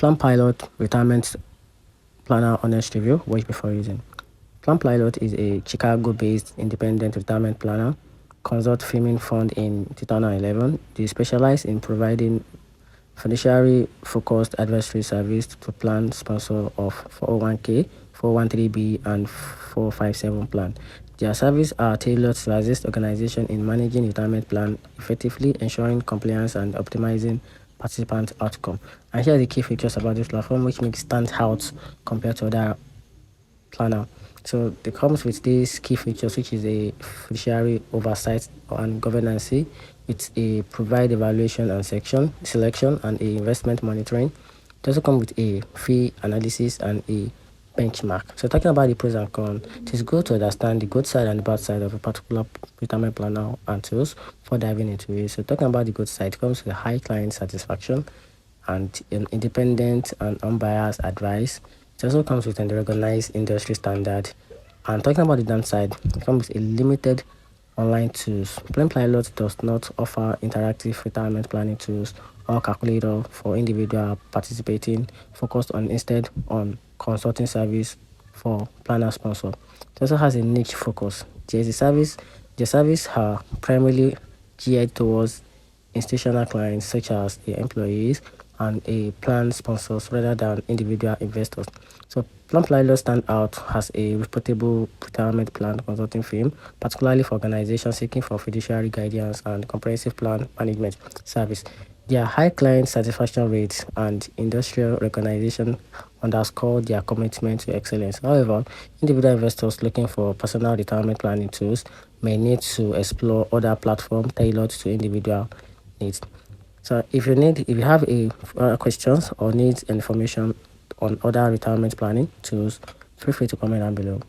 PlanPilot Retirement Planner Honest review. Watch before using. PlanPilot is a Chicago-based independent retirement planner consult firm founded in 2011. They specialize in providing fiduciary-focused advisory service to plan sponsor of 401k, 413b, and 457 plan. Their services are tailored to assist organizations in managing retirement plan effectively, ensuring compliance and optimizing participant outcome. And here are the key features about this platform which makes it stand out compared to other planner. So it comes with these key features, which is a fiduciary oversight and governance, with a provide evaluation and selection and a investment monitoring. It also comes with a fee analysis and a benchmark. So talking about the pros and cons, it is good to understand the good side and the bad side of a particular retirement planner and tools for diving into it. So talking about the good side, it comes with high client satisfaction and an independent and unbiased advice. It also comes with a recognized industry standard. And talking about the downside, it comes with a limited online tools. PlanPilot does not offer interactive retirement planning tools or calculator for individual participating, focused on instead on consulting service for planner sponsor. It also has a niche focus. The service are primarily geared towards institutional clients such as the employees and a plan sponsors rather than individual investors. So PlanPilot stand out as a reputable retirement plan consulting firm, particularly for organizations seeking for fiduciary guidance and comprehensive plan management service. Their high client satisfaction rates and industrial recognition underscore their commitment to excellence. However, individual investors looking for personal retirement planning tools may need to explore other platforms tailored to individual needs. So if you have questions or need information on other retirement planning tools, feel free to comment down below.